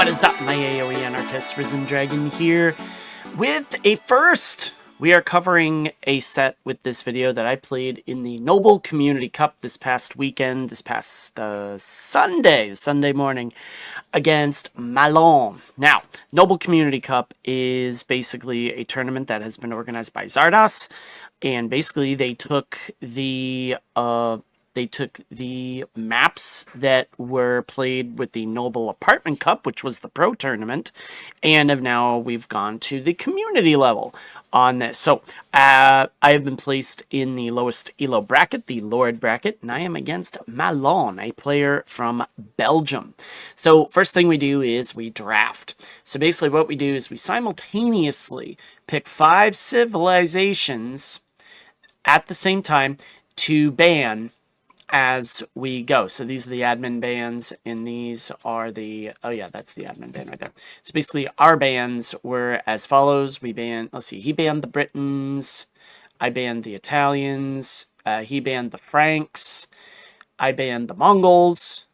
What is up, my AoE anarchist? Risen Dragon here with a first. We are covering a set with this video that I played in the Noble Community Cup this past weekend, this past Sunday morning, against Malon. Now, Noble Community Cup is basically a tournament that has been organized by Zardas, and basically they took the maps that were played with the Noble Apartment Cup, which was the pro tournament, and we've gone to the community level on this. So I have been placed in the lowest elo bracket, the Lord bracket, and I am against Malon, a player from Belgium. So first thing we do is we draft. So basically what we do is we simultaneously pick 5 civilizations at the same time to ban as we go. So these are the admin bans, and these are the, oh yeah, that's the admin ban right there. So basically our bans were as follows. We banned, let's see, he banned the Britons, I banned the Italians, he banned the Franks, I banned the Mongols,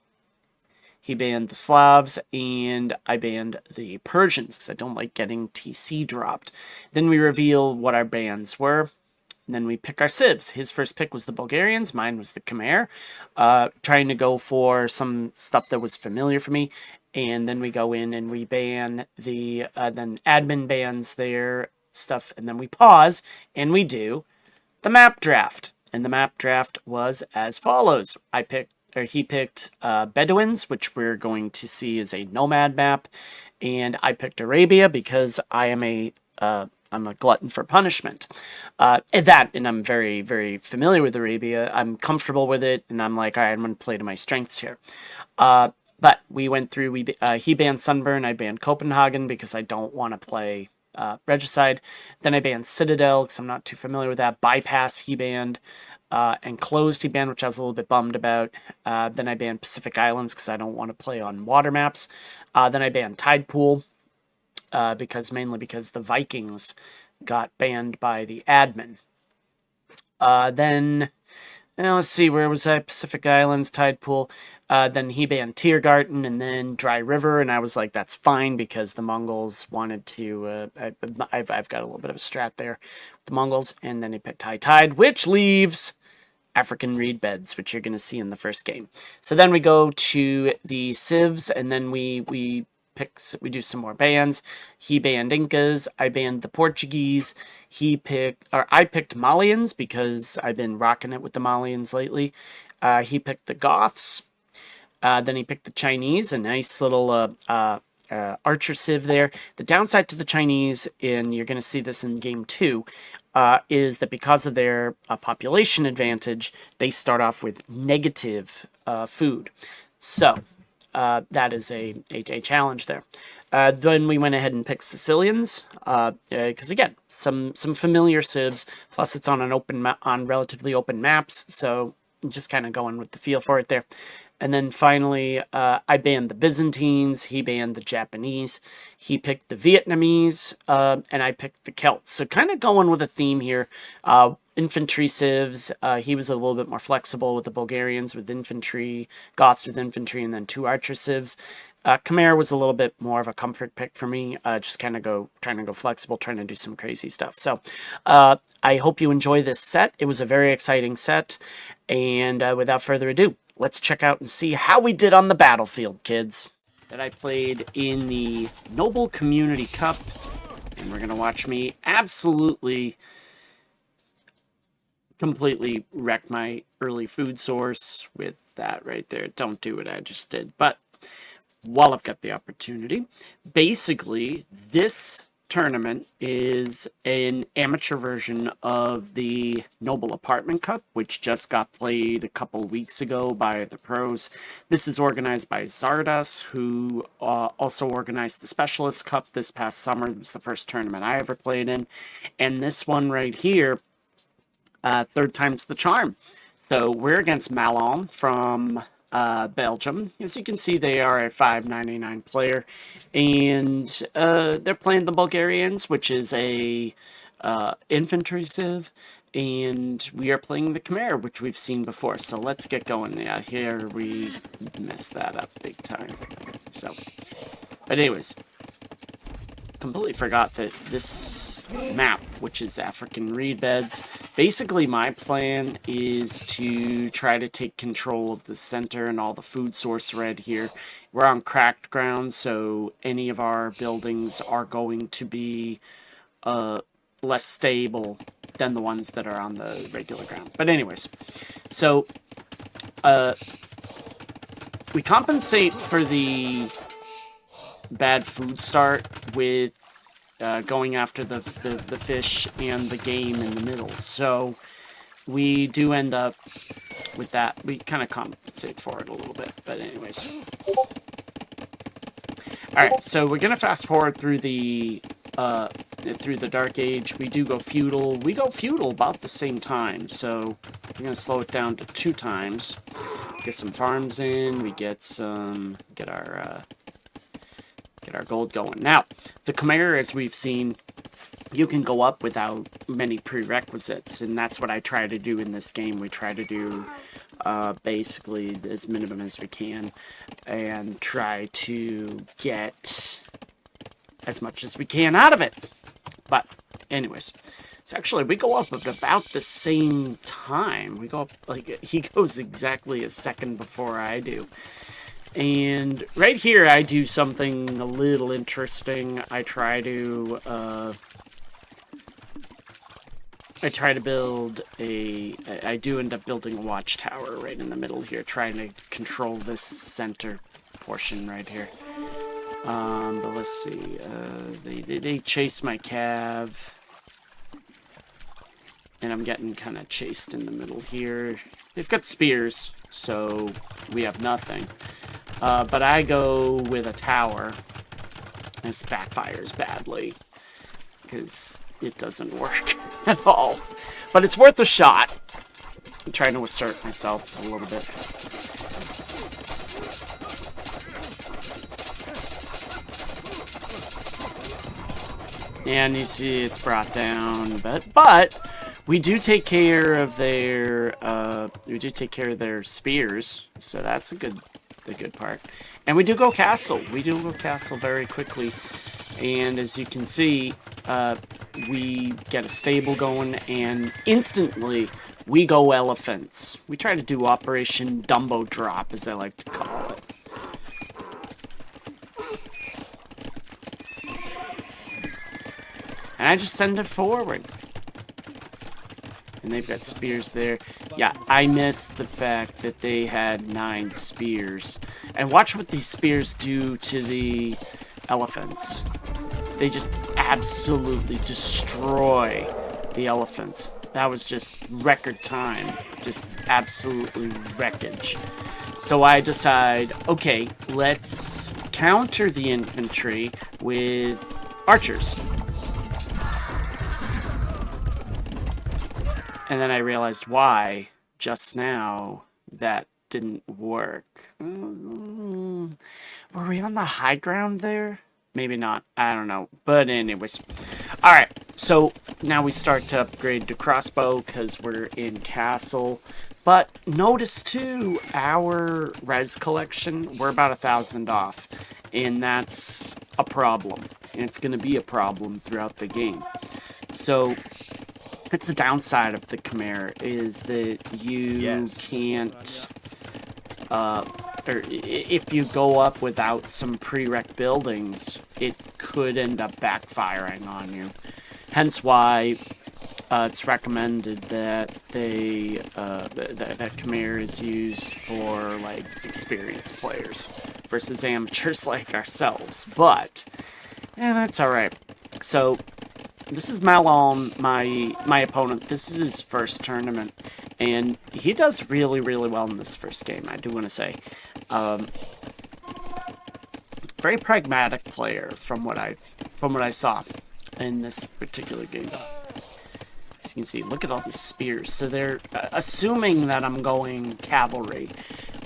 he banned the Slavs, and I banned the Persians because I don't like getting TC dropped. Then we reveal what our bans were. And then we pick our civs. His first pick was the Bulgarians. Mine was the Khmer. Trying to go for some stuff that was familiar for me. And then we go in and we ban the, then admin bans their stuff. And then we pause and we do the map draft. And the map draft was as follows. He picked Bedouins, which we're going to see as a nomad map. And I picked Arabia because I am I'm a glutton for punishment. And I'm very, very familiar with Arabia. I'm comfortable with it, and I'm like, all right, I'm going to play to my strengths here. But we went through, he banned Sunburn, I banned Copenhagen because I don't want to play Regicide. Then I banned Citadel because I'm not too familiar with that. Bypass he banned, and Closed he banned, which I was a little bit bummed about. Then I banned Pacific Islands because I don't want to play on water maps. Then I banned Tide Pool. Mainly because the Vikings got banned by the admin. Let's see, where was I? Pacific Islands, Tide Pool. Then he banned Tiergarten and then Dry River, and I was like, that's fine because the Mongols wanted to. I've got a little bit of a strat there with the Mongols, and then he picked High Tide, which leaves African reed beds, which you're going to see in the first game. So then we go to the civs, and then we do some more bans. He banned Incas, I banned the Portuguese, I picked Malians because I've been rocking it with the Malians lately. He picked the Goths, then he picked the Chinese, a nice little archer civ there. The downside to the Chinese, and you're going to see this in game 2, is that because of their population advantage, they start off with negative food. So that is a challenge there. Then we went ahead and picked Sicilians, because again, some familiar civs, plus it's on on relatively open maps, so just kind of going with the feel for it there. And then finally, I banned the Byzantines, he banned the Japanese, he picked the Vietnamese, and I picked the Celts. So kind of going with a theme here. Infantry civs, he was a little bit more flexible with the Bulgarians with infantry, Goths with infantry, and then 2 archer civs. Khmer was a little bit more of a comfort pick for me, just kind of trying to go flexible, trying to do some crazy stuff. So I hope you enjoy this set. It was a very exciting set, and without further ado, let's check out and see how we did on the battlefield, kids. That I played in the Noble Community Cup, and we're going to watch me absolutely completely wreck my early food source with that right there. Don't do what I just did. But while I've got the opportunity, basically this tournament is an amateur version of the Noble Apartment Cup, which just got played a couple weeks ago by the pros. This is organized by Zardas, who also organized the Specialist Cup this past summer. It was the first tournament I ever played in. And this one right here, third time's the charm. So we're against Malon from Belgium. As you can see, they are a 5.99 player, and they're playing the Bulgarians, which is a infantry civ, and we are playing the Khmer, which we've seen before. So let's get going. Yeah, here we messed that up big time. So But anyways, completely forgot that this map, which is African reed beds, basically my plan is to try to take control of the center and all the food source right here. We're on cracked ground, so any of our buildings are going to be less stable than the ones that are on the regular ground. But anyways, so we compensate for the bad food start with going after the fish and the game in the middle. So we do end up with that. We kind of compensate for it a little bit. But anyways. Alright, so we're going to fast forward through the Dark Age. We do go feudal. We go feudal about the same time. So we're going to slow it down to 2 times. Get some farms in. We get some... Get our gold going. Now, the Khmer, as we've seen, you can go up without many prerequisites, and that's what I try to do in this game. We try to do basically as minimum as we can and try to get as much as we can out of it. But anyways, so actually we go up at about the same time. We go up, like, he goes exactly a second before I do. And right here, I do something a little interesting. I try to build I do end up building a watchtower right in the middle here, trying to control this center portion right here. But let's see, they chase my cav, and I'm getting kind of chased in the middle here. They've got spears, so we have nothing. But I go with a tower. This backfires badly, because it doesn't work at all. But it's worth a shot. I'm trying to assert myself a little bit. And you see it's brought down, but we do take care of their spears, so that's the good part. And we do go castle. We do go castle very quickly. And as you can see, we get a stable going, and instantly we go elephants. We try to do Operation Dumbo Drop, as I like to call it. And I just send it forward. And they've got spears there. Yeah, I missed the fact that they had 9 spears. And watch what these spears do to the elephants. They just absolutely destroy the elephants. That was just record time. Just absolutely wreckage. So I decide, okay, let's counter the infantry with archers. And then I realized why, just now, that didn't work. Were we on the high ground there? Maybe not. I don't know. But anyways. Alright, so now we start to upgrade to crossbow because we're in castle. But notice, too, our res collection, we're about 1,000 off. And that's a problem. And it's going to be a problem throughout the game. So... it's the downside of the Khmer, is that you can't, or if you go up without some prereq buildings, it could end up backfiring on you. Hence why it's recommended that that Khmer is used for, like, experienced players versus amateurs like ourselves. But, yeah, that's alright. So... this is Malon, my opponent. This is his first tournament, and he does really, really well in this first game, I do want to say. Very pragmatic player from what I saw in this particular game. As you can see, look at all these spears. So they're assuming that I'm going cavalry.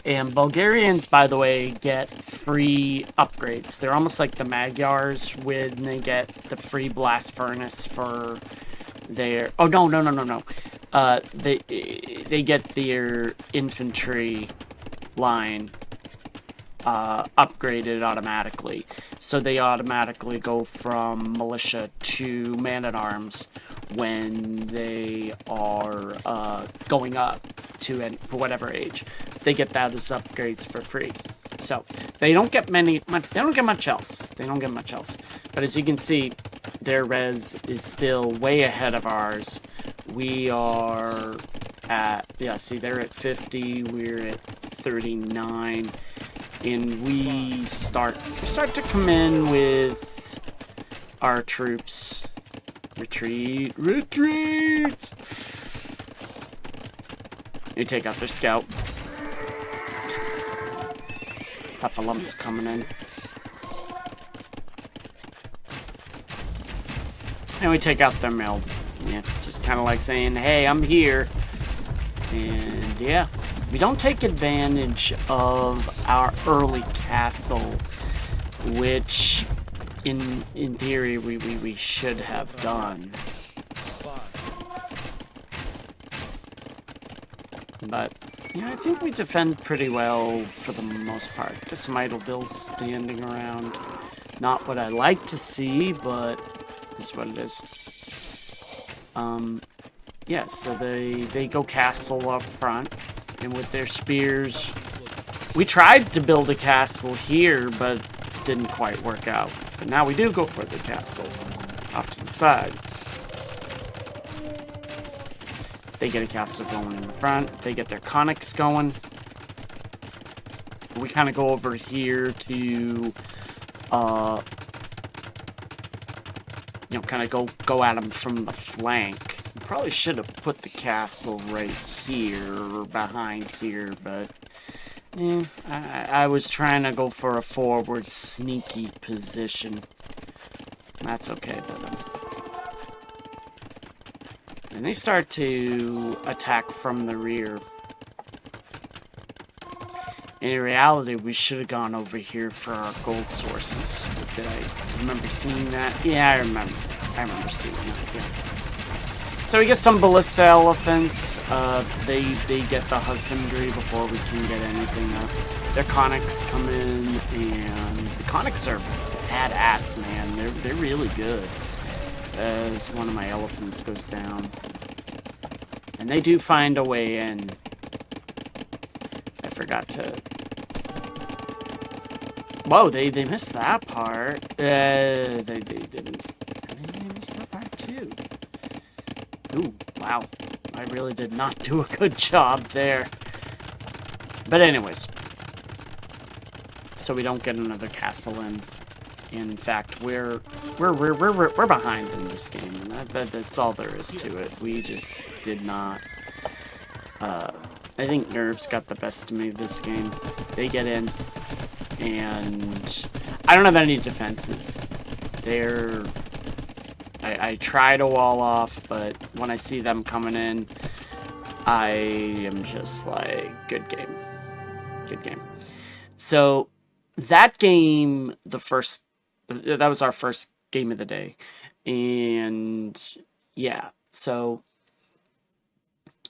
And Bulgarians, by the way, get free upgrades. They're almost like the Magyars when they get the free blast furnace for their... oh, no. They get their infantry line upgraded automatically. So they automatically go from militia to man-at-arms when they are going up to whatever age. They get that as upgrades for free. So they don't get much else. They don't get much else. But as you can see, their res is still way ahead of ours. We are at, yeah, see, they're at 50, we're at 39, and we start to come in with our troops. Retreat! You take out their scout. Heffalumps coming in. And we take out their mill. Yeah, just kind of like saying, hey, I'm here. And yeah, we don't take advantage of our early castle, which in theory we should have done. But yeah, I think we defend pretty well for the most part. Just some idle vills standing around. Not what I like to see, but it's what it is. Yeah, so they go castle up front, and with their spears, we tried to build a castle here, but didn't quite work out. But now we do go for the castle off to the side. They get a castle going in the front. They get their conics going. We kind of go over here to, you know, kind of go at them from the flank. Probably should have put the castle right here or behind here, but I was trying to go for a forward sneaky position. That's okay though. And they start to attack from the rear. In reality, we should have gone over here for our gold sources. But did I remember seeing that? Yeah, I remember seeing that, yeah. So we get some ballista elephants. They get the husbandry before we can get anything up. Their conics come in, and the conics are badass, man. They're really good. As one of my elephants goes down. And they do find a way in. I forgot to... Whoa, they missed that part. They didn't... They missed that part too. Ooh, wow. I really did not do a good job there. But anyways. So we don't get another castle in. In fact, we're behind in this game, and that's all there is to it. We just did not. I think nerves got the best of me this game. They get in, and I don't have any defenses. I try to wall off, but when I see them coming in, I am just like, good game, good game. So that game, that was our first game of the day. And yeah, so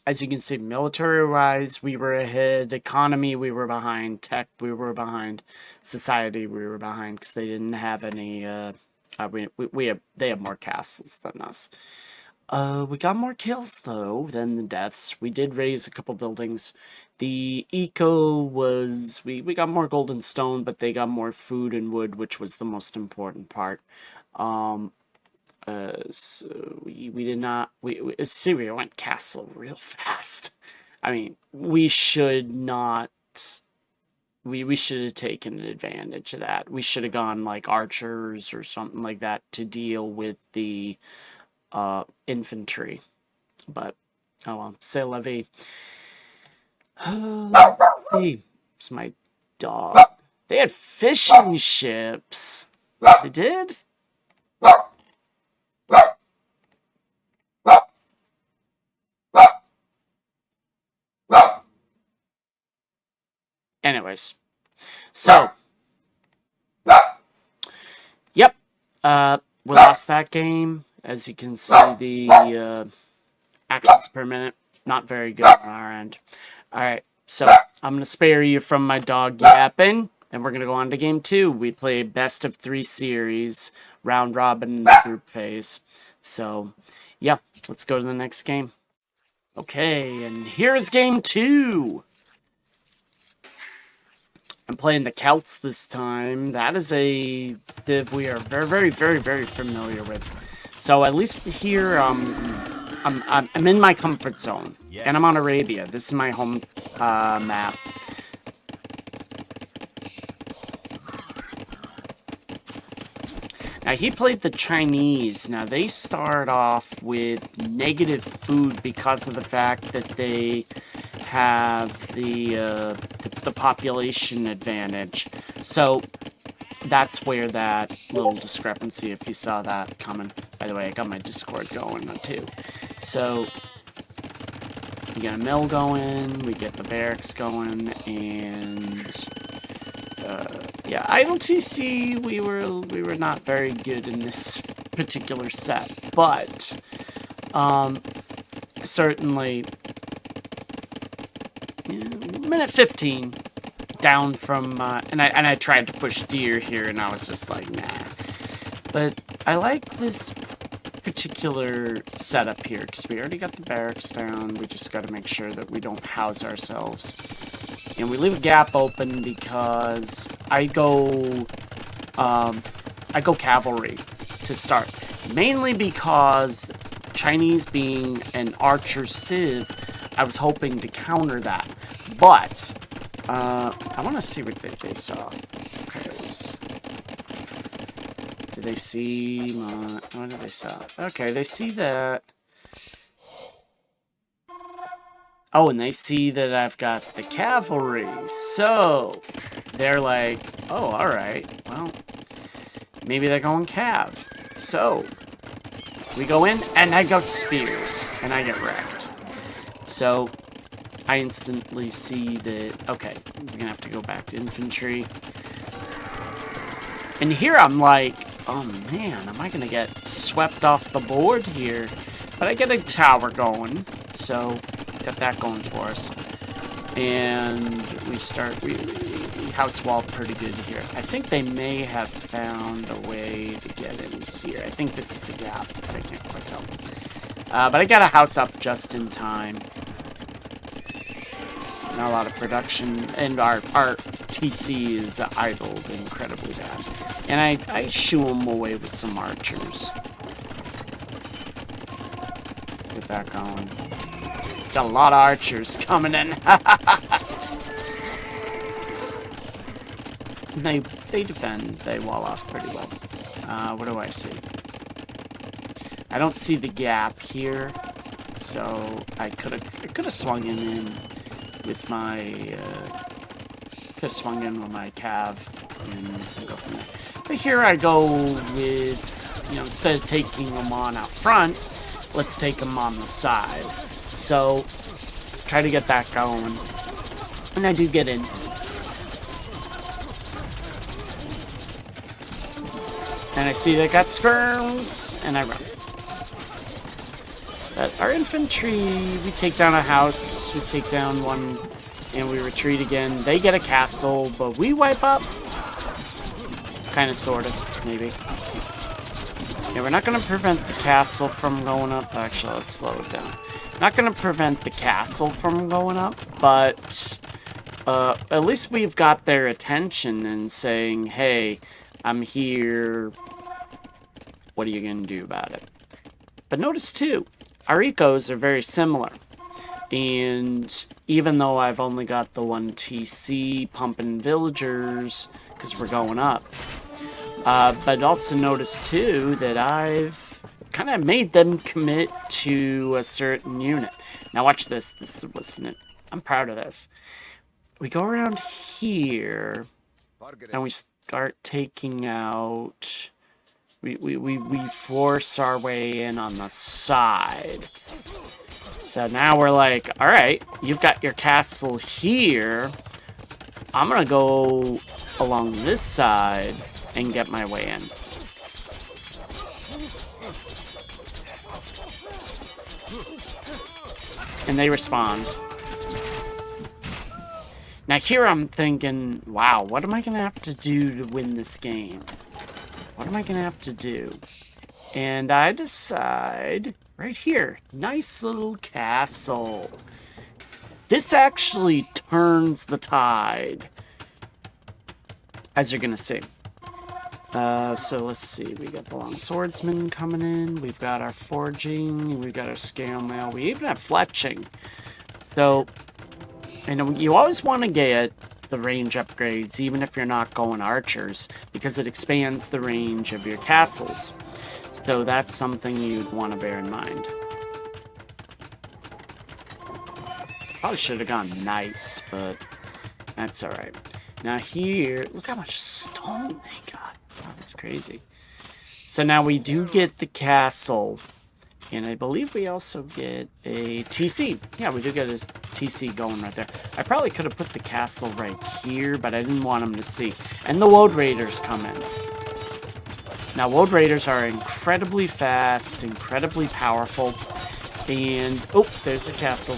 as you can see, military-wise, we were ahead. Economy, we were behind. Tech, we were behind. Society, we were behind because they didn't have any. They have more castles than us. We got more kills though than the deaths. We did raise a couple buildings. The eco was we got more gold and stone, but they got more food and wood, which was the most important part. So we did not Syria went castle real fast. I mean, we should not. We should have taken advantage of that. We should have gone like archers or something like that to deal with the infantry. But oh well, c'est la vie. Let's see. It's my dog. They had fishing ships. They did? Anyways. So. Yep. We lost that game. As you can see, the actions per minute, not very good on our end. Alright, so I'm going to spare you from my dog yapping. And we're going to go on to game 2. We play best of 3 series, round robin in the group phase. So, yeah, let's go to the next game. Okay, and here's game 2. I'm playing the Celts this time. That is a div we are very, very, very, very familiar with. So at least here, I'm in my comfort zone, and I'm on Arabia. This is my home map. Now, he played the Chinese. Now, they start off with negative food because of the fact that they have the population advantage. So, that's where that little discrepancy, if you saw that coming. By the way, I got my Discord going too. So, we get a mill going, we get the barracks going, and yeah, idle TC, we were not very good in this particular set, but certainly minute 15 down from and I tried to push deer here, and I was just like, nah. But I like this particular setup here because we already got the barracks down. We just got to make sure that we don't house ourselves. And we leave a gap open because I go cavalry to start. Mainly because Chinese being an archer civ, I was hoping to counter that. But, I want to see what they saw. Because, did they see my, what did they saw? Okay, they see that. Oh, and they see that I've got the cavalry, so they're like, oh, alright, well, maybe they're going cav. So, we go in, and I got spears, and I get wrecked. So, I instantly see that, okay, we're gonna have to go back to infantry. And here I'm like, oh man, am I gonna get swept off the board here? But I get a tower going, so got that going for us. And we house wall pretty good here. I think they may have found a way to get in here. I think this is a gap, but I can't quite tell. But I got a house up just in time. Not a lot of production, and our TC is idled incredibly bad. And I shoo them away with some archers. Get that going. Got a lot of archers coming in. They defend. They wall off pretty well. What do I see? I don't see the gap here, so I could have swung in with my cav and go from there. But here I go with, you know, instead of taking them on out front, let's take them on the side. So, try to get that going. And I do get in. And I see they got skirms, and I run. But our infantry, we take down a house, we take down one, and we retreat again. They get a castle, but we wipe up. Kind of, sort of, maybe. Yeah, we're not going to prevent the castle from going up. Actually, let's slow it down. Not going to prevent the castle from going up, but at least we've got their attention and saying, hey, I'm here. What are you going to do about it? But notice, too, our ecos are very similar. And even though I've only got the one TC pumping villagers, because we're going up, but also notice, too, that I've kind of made them commit to a certain unit. Now watch this. This wasn't it. I'm proud of this. We go around here, and we start taking out. We force our way in on the side. So now we're like, all right, you've got your castle here. I'm gonna go along this side and get my way in. And they respond. Now here I'm thinking, wow, what am I going to have to do to win this game? What am I going to have to do? And I decide, right here, nice little castle. This actually turns the tide, as you're going to see. So let's see, we got the long swordsman coming in, we've got our forging, we've got our scale mail, we even have fletching. So, you always want to get the range upgrades, even if you're not going archers, because it expands the range of your castles. So that's something you'd want to bear in mind. Probably should have gone knights, but that's alright. Now here, look how much stone they got. Wow, that's crazy. So now we do get the castle. And I believe we also get a TC. Yeah, we do get a TC going right there. I probably could have put the castle right here, but I didn't want them to see. And the Woad Raiders come in. Now, Woad Raiders are incredibly fast, incredibly powerful. And, oh, there's a castle.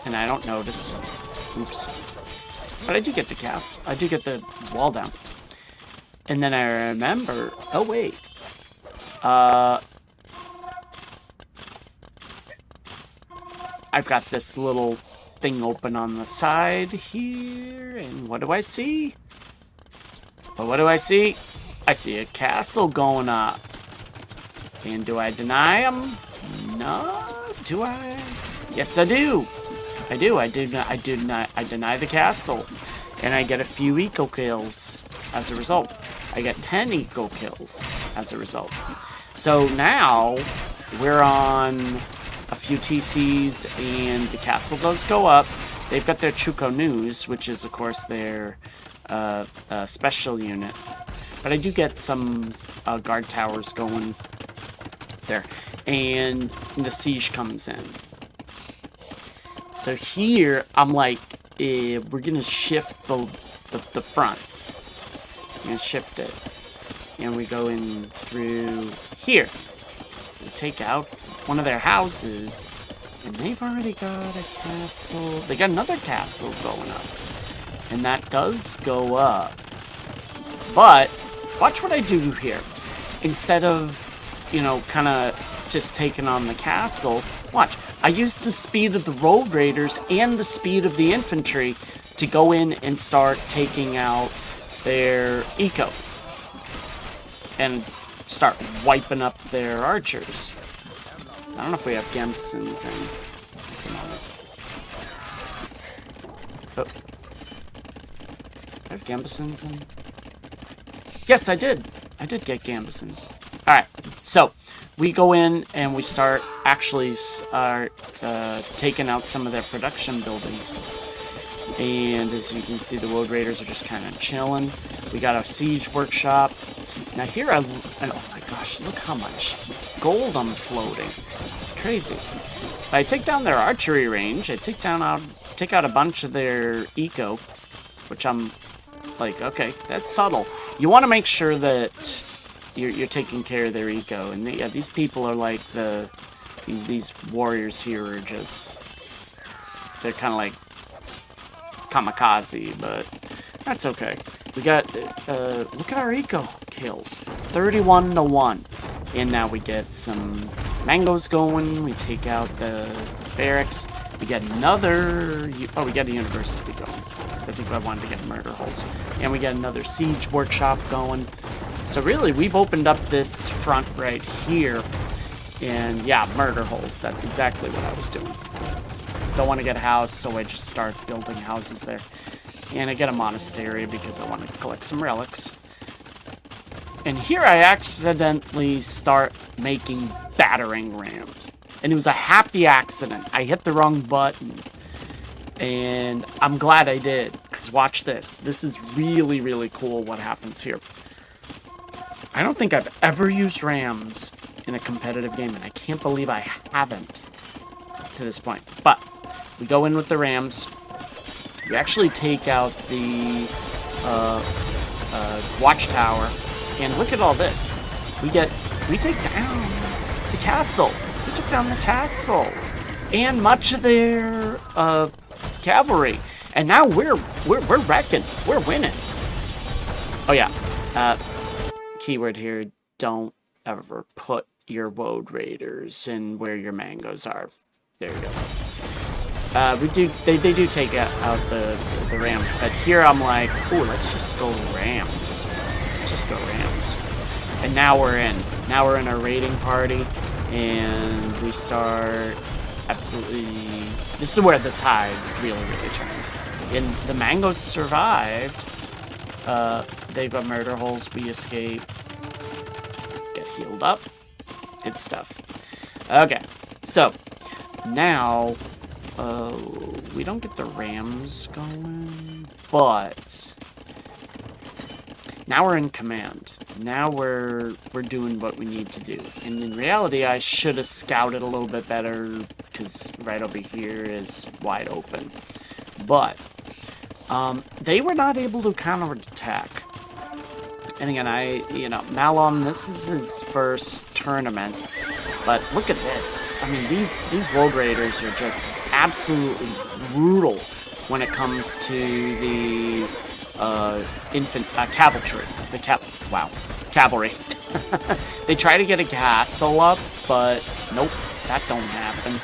And I don't notice. Oops. But I do get the castle. I do get the wall down. And then I remember, oh, wait. I've got this little thing open on the side here, and what do I see? Well, what do I see? I see a castle going up. And do I deny them? No. Do I? Yes, I do. I do. I deny the castle, and I get a few eco kills as a result. I get 10 eco kills as a result. So now we're on a few TCs, and the castle does go up. They've got their Chuko News, which is, of course, their special unit. But I do get some guard towers going there. And the siege comes in. So here, I'm like, we're going to shift the fronts. We're going to shift it. And we go in through here. We take out one of their houses, and they've already got a castle. They got another castle going up, and that does go up. But watch what I do here. Instead of, kind of just taking on the castle, watch. I use the speed of the Road Raiders and the speed of the infantry to go in and start taking out their eco and start wiping up their archers. I don't know if we have Gambesons in. Oh. I have Gambesons in? Yes, I did. I did get Gambesons. Alright, so we go in and we start taking out some of their production buildings. And as you can see, the Woad Raiders are just kind of chilling. We got our siege workshop. Now here oh my gosh, look how much gold I'm floating. It's crazy. I take down their archery range. I take out a bunch of their eco, which I'm like, okay, that's subtle. You want to make sure that you're taking care of their eco. And yeah, these people are like these warriors here are just, they're kind of like kamikaze, but that's okay. We got, look at our eco kills. 31 to 1. And now we get some mangoes going. We take out the barracks. We get another, we got a university going. Because I think I wanted to get murder holes. And we got another siege workshop going. So really, we've opened up this front right here. And yeah, murder holes. That's exactly what I was doing. Don't want to get a house, so I just start building houses there. And I get a monastery because I want to collect some relics. And here I accidentally start making battering rams. And it was a happy accident. I hit the wrong button. And I'm glad I did. Because watch this. This is really, really cool what happens here. I don't think I've ever used rams in a competitive game. And I can't believe I haven't to this point. But we go in with the rams. We actually take out the watchtower, and look at all this. We take down the castle. We took down the castle, and much of their cavalry. And now we're wrecking. We're winning. Oh yeah. Keyword here, don't ever put your woad raiders in where your mangoes are. There you go. They do take out the rams, but here I'm like, oh, let's just go rams. Let's just go rams. And now we're in. Now we're in our raiding party, and we start absolutely. This is where the tide really turns. And the mangoes survived. They've got murder holes. We escape. Get healed up. Good stuff. Okay, so now we don't get the rams going, but now we're in command. Now we're doing what we need to do. And in reality, I should have scouted a little bit better because right over here is wide open. But they were not able to counterattack. And again, Malon, this is his first tournament. But look at this. I mean, these world raiders are just absolutely brutal when it comes to the cavalry. Cavalry. They try to get a castle up, but nope, that don't happen.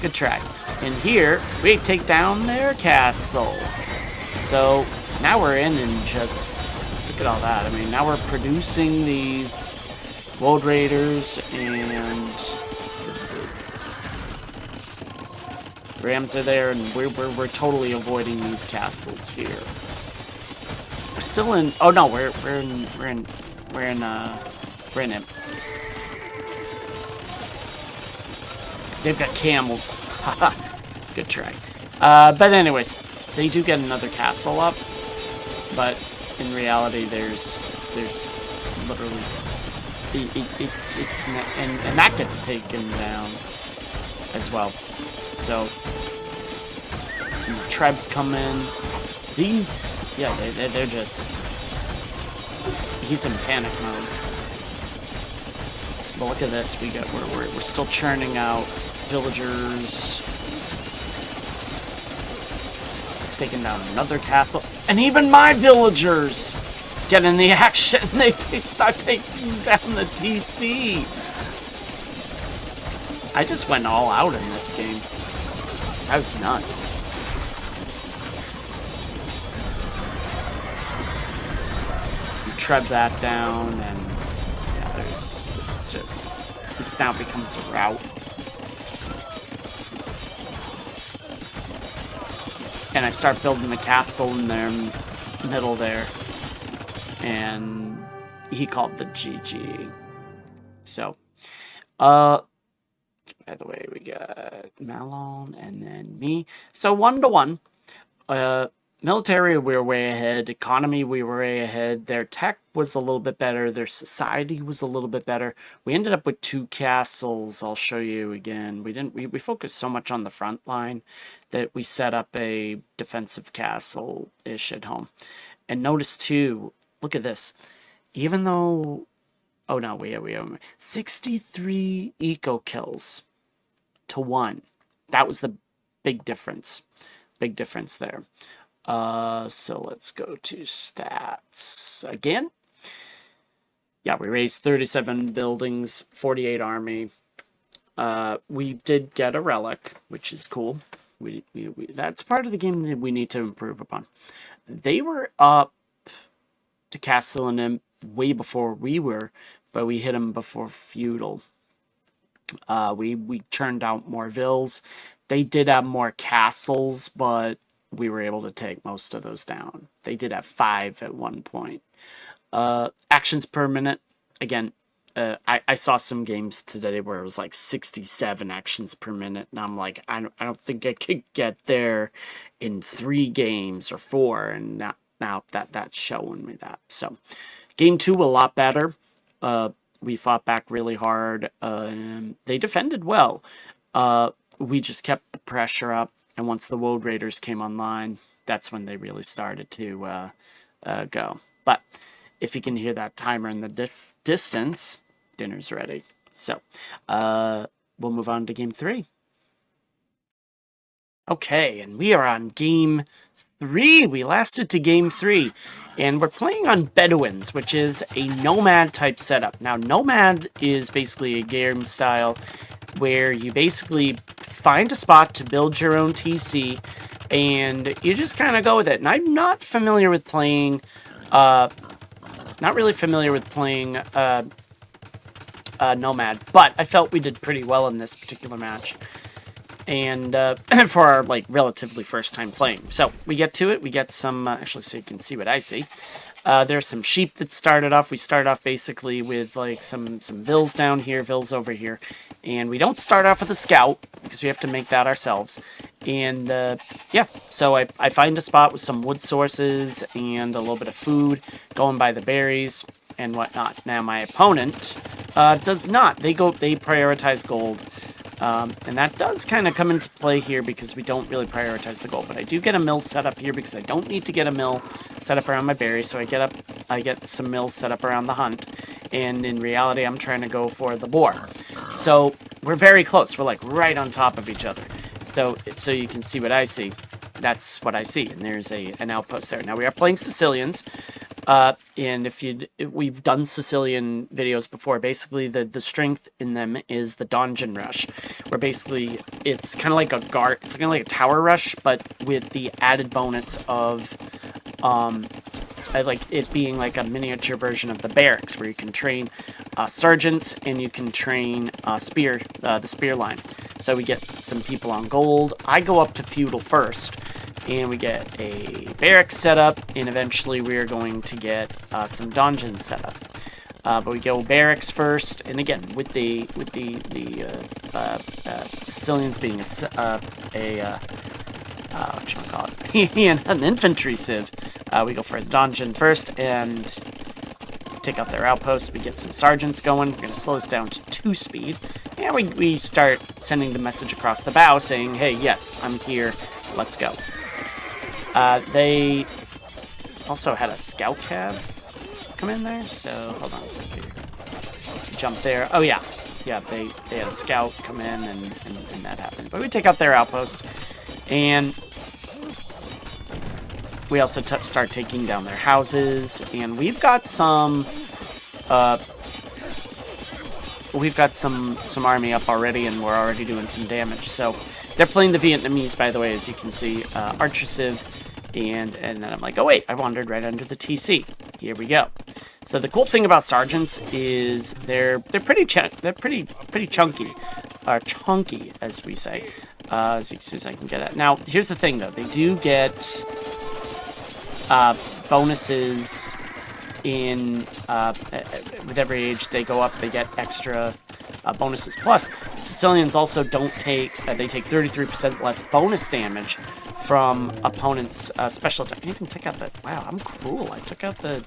Good try. And here, we take down their castle. So now we're in and just look at all that. I mean, now we're producing these world raiders, and rams are there, and we're totally avoiding these castles here. We're still in. Oh no, we're in it. They've got camels. Haha. Good try. But anyways, they do get another castle up, but in reality, there's literally. And that gets taken down as well. So the tribes come in. These, yeah, they're just. He's in panic mode. But look at this. We're still churning out villagers. Taking down another castle, and even my villagers get in the action. They start taking down the TC. I just went all out in this game. That was nuts. You tread that down, and yeah, this now becomes a rout. And I start building the castle in their middle there. And he called the GG. So, by the way, we got Malon and then me. So 1-to-1. Military, we were way ahead. Economy, we were way ahead. Their tech was a little bit better. Their society was a little bit better. We ended up with 2 castles. I'll show you again. We focused so much on the front line that we set up a defensive castle-ish at home. And notice too, look at this. Even though, oh no, we have 63 eco kills to 1. That was the big difference. Big difference there. So let's go to stats again. Yeah, we raised 37 buildings, 48 army. We did get a relic, which is cool. We that's part of the game that we need to improve upon. They were up to castle and imp way before we were, but we hit them before feudal. We churned out more vills. They did have more castles, but we were able to take most of those down. They did have 5 at one point. Actions per minute. Again, I saw some games today where it was like 67 actions per minute, and I'm like, I don't think I could get there in 3 games or 4, and now that's showing me that. So, game 2 a lot better. We fought back really hard. They defended well. We just kept the pressure up. And once the Woad Raiders came online, that's when they really started to go. But if you can hear that timer in the distance, dinner's ready. So we'll move on to game 3. Okay, and we are on game 3. We lasted to game 3. And we're playing on Bedouins, which is a nomad type setup. Now, nomad is basically a game style where you basically find a spot to build your own TC, and you just kind of go with it. And I'm not familiar with playing, not really familiar with playing nomad, but I felt we did pretty well in this particular match. And for our like relatively first time playing. So we get to it. We get some actually, so you can see what I see. There's some sheep that started off. We start off basically with like some vills down here, vills over here, and we don't start off with a scout because we have to make that ourselves. And yeah, so I find a spot with some wood sources and a little bit of food, going by the berries and whatnot. Now my opponent does not. They prioritize gold. And that does kind of come into play here because we don't really prioritize the gold. But I do get a mill set up here because I don't need to get a mill set up around my berries. So I get some mills set up around the hunt. And in reality, I'm trying to go for the boar. So we're very close. We're like right on top of each other. So you can see what I see. That's what I see. And there's an outpost there. Now we are playing Sicilians. And we've done Sicilian videos before. Basically, the strength in them is the donjon rush, where basically it's kind of like it's kind of like a tower rush, but with the added bonus of, like it being like a miniature version of the barracks, where you can train sergeants and you can train the spear line. So we get some people on gold. I go up to feudal first. And we get a barracks set up, and eventually we are going to get some dungeons set up. But we go barracks first, and again with the Sicilians being an infantry civ, we go for the dungeon first and take out their outpost. We get some sergeants going. We're going to slow us down to 2 speed, and we start sending the message across the bow saying, "Hey, yes, I'm here. Let's go." They also had a scout cav come in there, so hold on a second. Jump there. Oh yeah, they had a scout come in and that happened. But we take out their outpost, and we also start taking down their houses, and we've got some army up already, and we're already doing some damage. So they're playing the Vietnamese, by the way, as you can see, Archer Civ, and then I'm like, oh wait, I wandered right under the TC. Here we go. So the cool thing about sergeants is they're pretty chunky, or chunky, as we say, as soon as I can get that. Now here's the thing though, they do get bonuses in with every age they go up. They get extra bonuses. Plus, the Sicilians also don't take, they take 33% less bonus damage from opponents' special attack. I even took out the, wow, I'm cruel. I took out the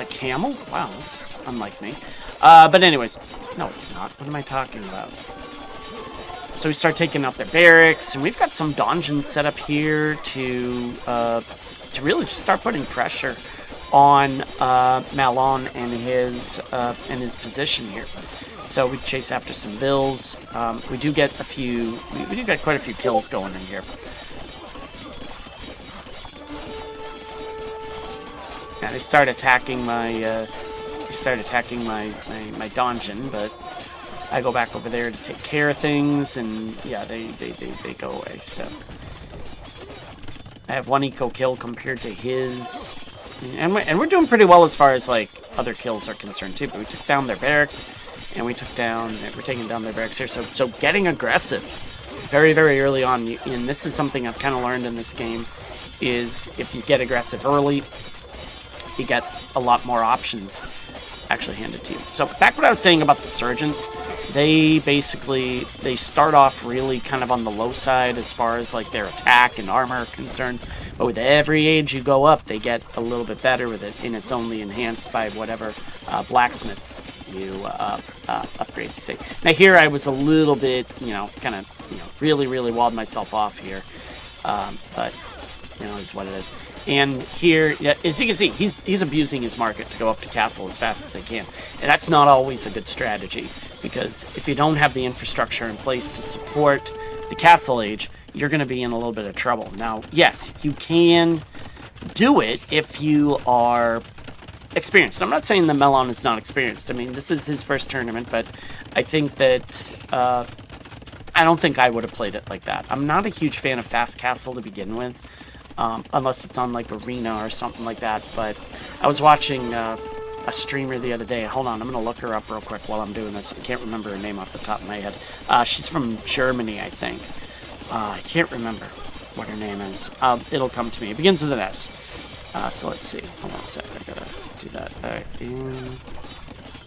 camel? Wow, that's unlike me. But anyways, no, it's not. What am I talking about? So we start taking out their barracks, and we've got some dungeons set up here to really just start putting pressure on Malon and his position here. So we chase after some vills. We do get quite a few kills going in here. Now they start attacking my donjon, but I go back over there to take care of things, and yeah, they go away. So I have 1 eco kill compared to his, and we're doing pretty well as far as like other kills are concerned too. But we took down their barracks, and we're taking down their barracks here. So getting aggressive very, very early on, and this is something I've kind of learned in this game, is if you get aggressive early, you get a lot more options actually handed to you. So back what I was saying about the sergeants, they start off really kind of on the low side as far as like their attack and armor are concerned, but with every age you go up, they get a little bit better with it, and it's only enhanced by whatever blacksmith you upgrades you say. Now here I was a little bit, really walled myself off here, but is what it is. And here, yeah, as you can see, he's abusing his market to go up to castle as fast as they can. And that's not always a good strategy, because if you don't have the infrastructure in place to support the castle age, you're going to be in a little bit of trouble. Now, yes, you can do it if you are experienced. I'm not saying the Malon is not experienced. I mean, this is his first tournament, but I think that I don't think I would have played it like that. I'm not a huge fan of Fast Castle to begin with, unless it's on like Arena or something like that. But I was watching a streamer the other day. Hold on, I'm going to look her up real quick while I'm doing this. I can't remember her name off the top of my head. She's from Germany, I think. I can't remember what her name is. It'll come to me. It begins with an S. So let's see. Hold on a sec. I gotta do that. Alright,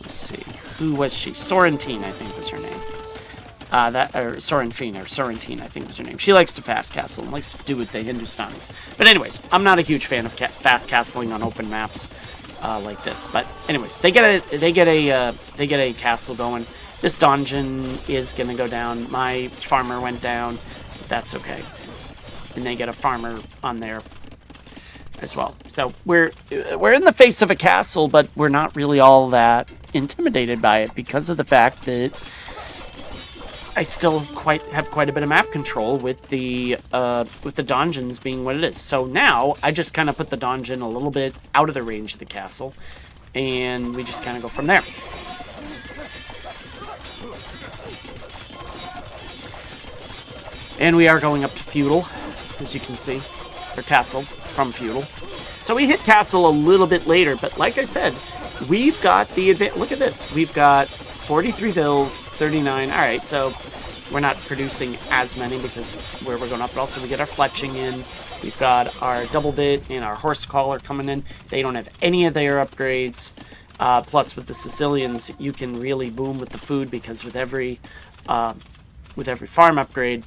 let's see. Who was she? Sorrentine, I think was her name. Sorrentine, I think was her name. She likes to fast castle and likes to do with the Hindustanis. But anyways, I'm not a huge fan of fast castling on open maps like this. But anyways, they get a castle going. This dungeon is gonna go down. My farmer went down. That's okay. And they get a farmer on there as well. So we're in the face of a castle, but we're not really all that intimidated by it because of the fact that I still have quite a bit of map control with the dungeons being what it is. So now I just kind of put the dungeon a little bit out of the range of the castle, and we just kind of go from there. And we are going up to feudal, as you can see, or castle from feudal. So we hit castle a little bit later, but like I said, we've got the advantage. Look at this. We've got 43 vills, 39. All right, so we're not producing as many because we're going up, but also we get our fletching in. We've got our double bit and our horse collar coming in. They don't have any of their upgrades. Plus, with the Sicilians, you can really boom with the food because with every farm upgrade,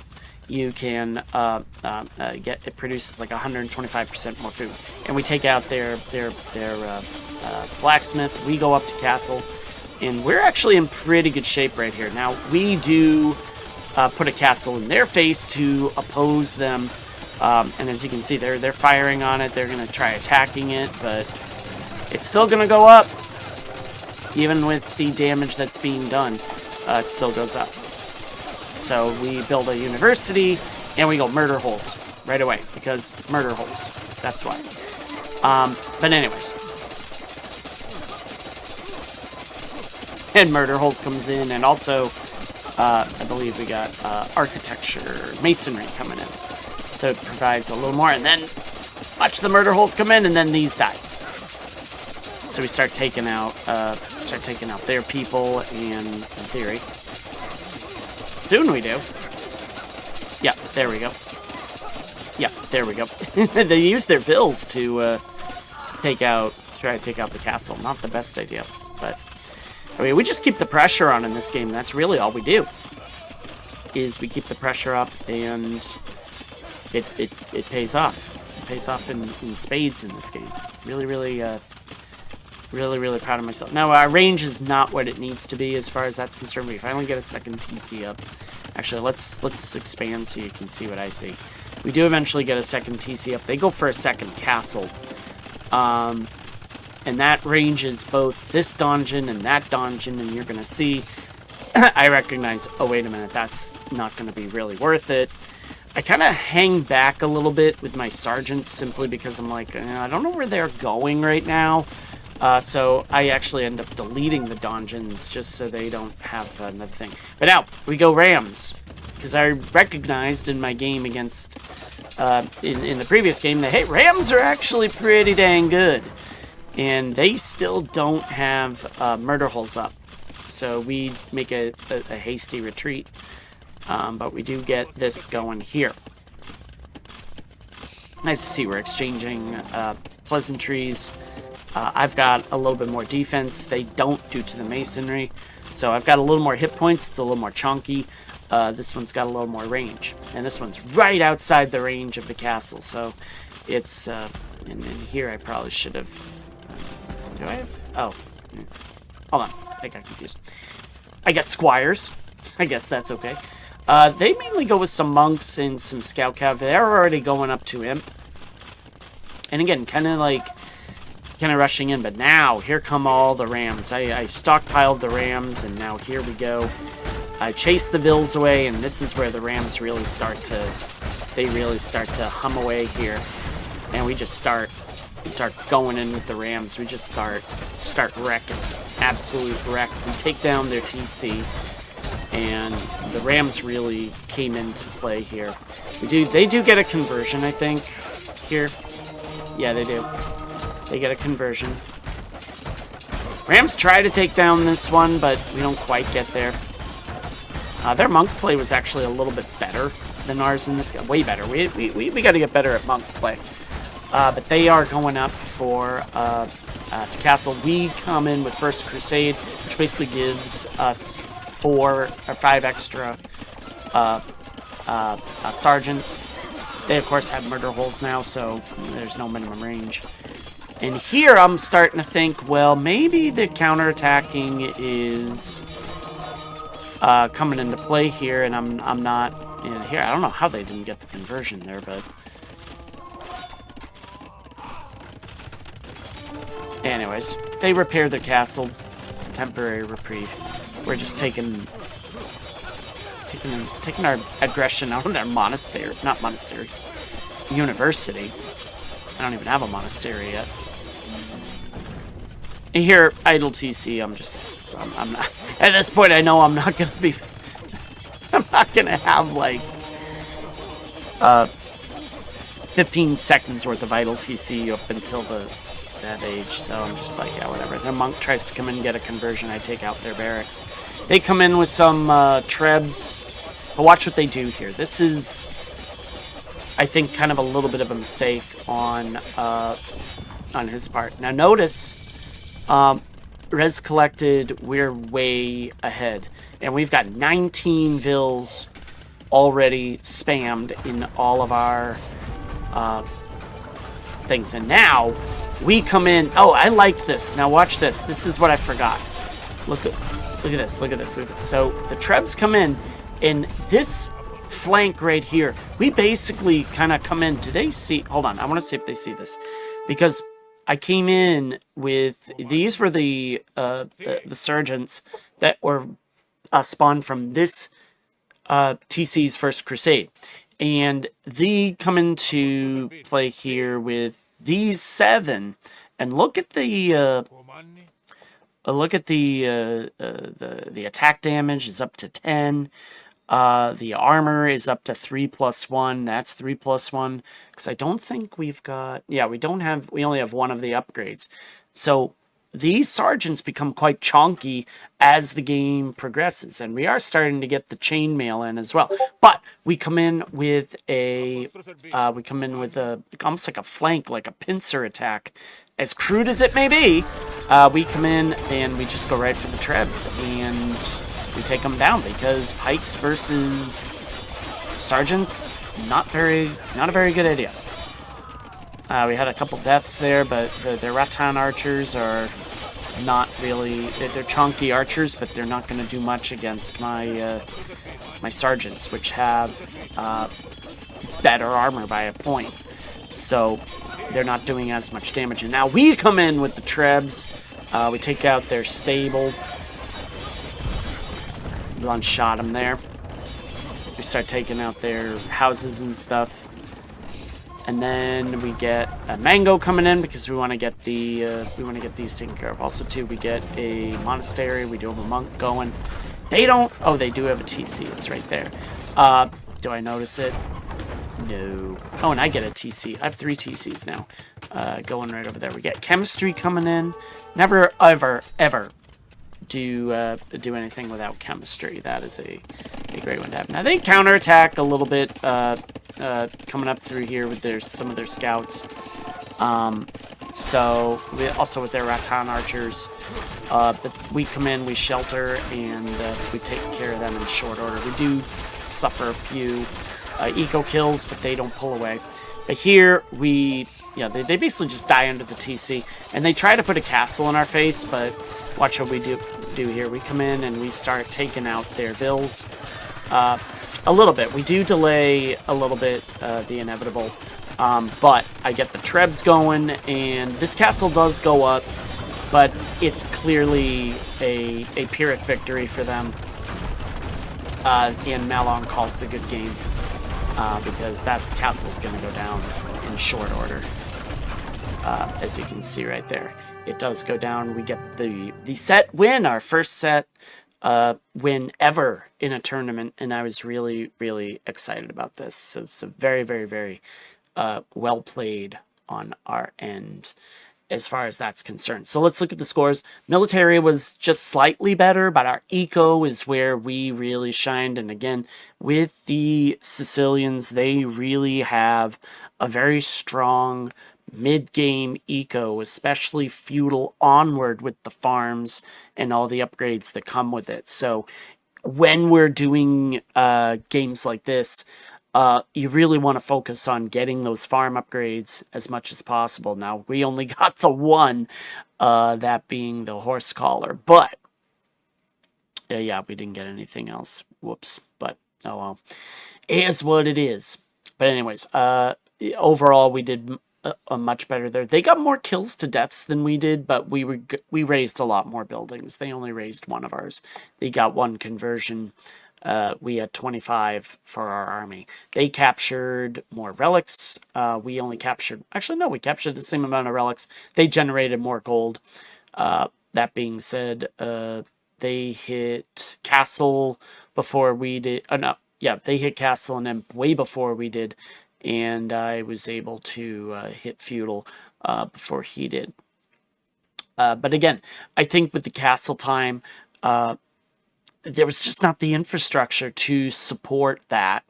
you can it produces like 125% more food. And we take out their blacksmith. We go up to castle, and we're actually in pretty good shape right here. Now we do put a castle in their face to oppose them, and as you can see, they're firing on it. They're gonna try attacking it, but it's still gonna go up, even with the damage that's being done. It still goes up. So we build a university, and we go murder holes right away, because murder holes, that's why. But anyways. And murder holes comes in, and also, I believe we got architecture, masonry coming in. So it provides a little more, and then watch the murder holes come in, and then these die. So we start taking out their people, and in theory, soon we do. Yeah, there we go. Yeah, there we go. They use their vills to try to take out the castle. Not the best idea, but I mean, we just keep the pressure on in this game. That's really all we do. Is we keep the pressure up, and it pays off. It pays off in spades in this game. Really, really proud of myself. Now, our range is not what it needs to be as far as that's concerned. We finally get a second TC up. Actually, let's expand so you can see what I see. We do eventually get a second TC up. They go for a second castle. And that ranges both this dungeon and that dungeon, and you're going to see, I recognize, oh, wait a minute, that's not going to be really worth it. I kind of hang back a little bit with my sergeants simply because I'm like, I don't know where they're going right now. So I actually end up deleting the dungeons just so they don't have another thing. But now, we go Rams. Because I recognized in my game against, in the previous game, that, hey, Rams are actually pretty dang good. And they still don't have murder holes up. So we make a hasty retreat. But we do get this going here. Nice to see we're exchanging pleasantries. I've got a little bit more defense. They don't due to the masonry. So I've got a little more hit points. It's a little more chunky. This one's got a little more range. And this one's right outside the range of the castle. So it's... and here I probably should have... do I have... Oh. Hold on. I think I got confused. I got squires. I guess that's okay. They mainly go with some monks and some scout cav. They're already going up to imp. And again, kind of rushing in, but now here come all the rams. I stockpiled the rams, and now here we go. I chase the Vills away, and this is where the Rams really start to, hum away here. And we just start going in with the Rams. We just start wrecking. Absolute wreck. We take down their TC, and the Rams really came into play here. They do get a conversion, I think, here. Yeah, they do. They get a conversion. Rams try to take down this one, but we don't quite get there. Their monk play was actually a little bit better than ours in this. Way better. We got to get better at monk play. But they are going up for to castle. We come in with First Crusade, which basically gives us 4 or 5 extra sergeants. They, of course, have murder holes now, so there's no minimum range. And here I'm starting to think, well, maybe the counterattacking is coming into play here, and I'm not in here. I don't know how they didn't get the conversion there, but anyways, they repair their castle. It's a temporary reprieve. We're just taking our aggression out of their monastery. Not monastery. University. I don't even have a monastery yet. And here, idle TC, I'm not, at this point I know I'm not gonna have like 15 seconds worth of idle TC up until that age, so I'm just like, yeah, whatever. Their monk tries to come in and get a conversion, I take out their barracks. They come in with some Trebs, but watch what they do here. This is, I think, kind of a little bit of a mistake on his part. Now notice, res collected, we're way ahead, and we've got 19 Vills already spammed in all of our things, and now we come in. Oh, I liked this. Now watch this. This is what I forgot. Look at this. Look at this. So the Trebs come in, and this flank right here, we basically kind of come in. Do they see? Hold on. I want to see if they see this, because I came in with, these were the sergeants that were spawned from this TC's First Crusade, and they come into play here with these 7, and look at the attack damage is up to 10. The armor is up to 3+1. That's 3+1. Because I don't think we've got... Yeah, we only have one of the upgrades. So these sergeants become quite chonky as the game progresses. And we are starting to get the chainmail in as well. But we come in with almost like a flank, like a pincer attack. As crude as it may be, we come in and we just go right for the Trebs. And we take them down, because pikes versus sergeants, not a very good idea. We had a couple deaths there, but the rattan archers are not really... They're chonky archers, but they're not going to do much against my my sergeants, which have better armor by a point. So they're not doing as much damage. And now we come in with the Trebs. We take out their stable. One shot them there. We start taking out their houses and stuff. And then we get a mango coming in, because we want to get these taken care of. Also, too, we get a monastery. We do have a monk going. They don't... Oh, they do have a TC. It's right there. Do I notice it? No. Oh, and I get a TC. I have 3 TCs now. Going right over there. We get chemistry coming in. Never, ever, ever do anything without chemistry. That is a great one to have. Now, they counterattack a little bit, coming up through here with some of their scouts. So, also with their rattan archers. But we come in, we shelter, and we take care of them in short order. We do suffer a few eco kills, but they don't pull away. But here, they basically just die under the TC. And they try to put a castle in our face, but watch what we do here. We come in and we start taking out their Vills. A little bit. We do delay a little bit the inevitable. But I get the Trebs going, and this castle does go up, but it's clearly a Pyrrhic victory for them. and Malon calls the good game, because that castle's going to go down in short order. As you can see right there, it does go down. We get the set win, our first set win ever in a tournament, and I was really, really excited about this. So very, very, very well played on our end as far as that's concerned. So let's look at the scores. Military was just slightly better, but our eco is where we really shined. And again, with the Sicilians, they really have a very strong mid-game eco, especially feudal onward with the farms and all the upgrades that come with it. So when we're doing games like this, you really want to focus on getting those farm upgrades as much as possible. Now, we only got the one, that being the horse collar, but yeah, we didn't get anything else. Whoops, but oh well. It is what it is. But anyways, overall, we did a much better there. They got more kills to deaths than we did, but we raised a lot more buildings. They only raised one of ours. They got one conversion. We had 25 for our army. They captured more relics. We only captured... Actually, no, we captured the same amount of relics. They generated more gold. That being said, they hit castle before we did... no, yeah, they hit castle and then way before we did. And I was able to hit feudal before he did. But again, I think with the castle time... there was just not the infrastructure to support that,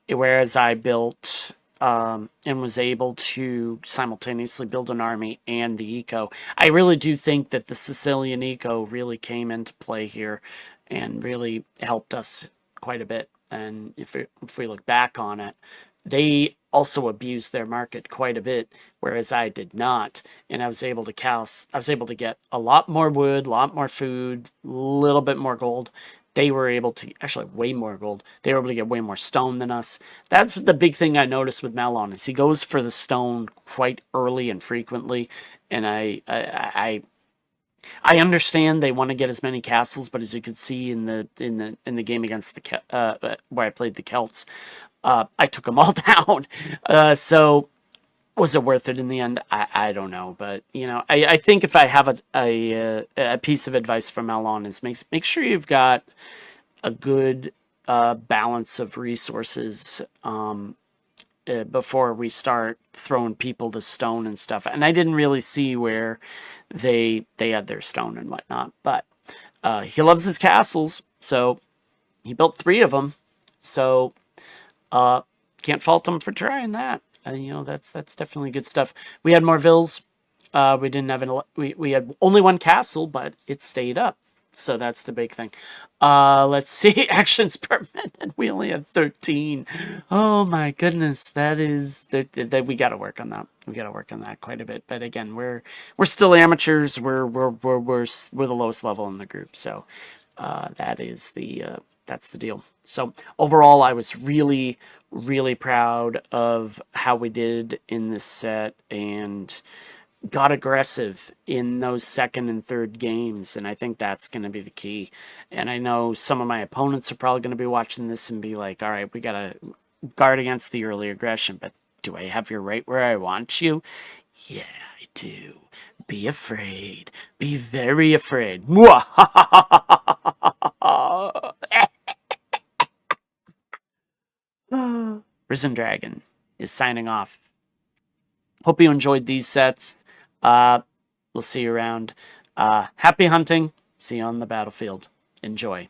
whereas I built and was able to simultaneously build an army and the eco. I really do think that the Sicilian eco really came into play here and really helped us quite a bit. And if we look back on it, they also abused their market quite a bit, whereas I did not. And I was able to get a lot more wood, a lot more food, a little bit more gold. They were able to, actually way more gold. They were able to get way more stone than us. That's the big thing I noticed with Malon, is he goes for the stone quite early and frequently. And I understand they want to get as many castles, but as you could see in the game against the where I played the Celts, I took them all down. So was it worth it in the end? I don't know, but you know, I think if I have a piece of advice from Malon is make sure you've got a good balance of resources before we start throwing people to stone and stuff. And I didn't really see where they had their stone and whatnot, but he loves his castles, so he built 3 of them. So can't fault him for trying that. You know, that's definitely good stuff. We had more vills. We didn't have we had only 1 castle, but it stayed up. So that's the big thing. Let's see. Actions per minute. We only had 13. Oh my goodness. That is that we got to work on that. We got to work on that quite a bit. But again, we're still amateurs. We're the lowest level in the group. So that's the deal. So overall, I was really, really proud of how we did in this set and got aggressive in those second and third games. And I think that's going to be the key. And I know some of my opponents are probably going to be watching this and be like, all right, we got to guard against the early aggression. But do I have you right where I want you? Yeah, I do. Be afraid. Be very afraid. Risen Dragon is signing off. Hope you enjoyed these sets. We'll see you around. Happy hunting. See you on the battlefield. Enjoy.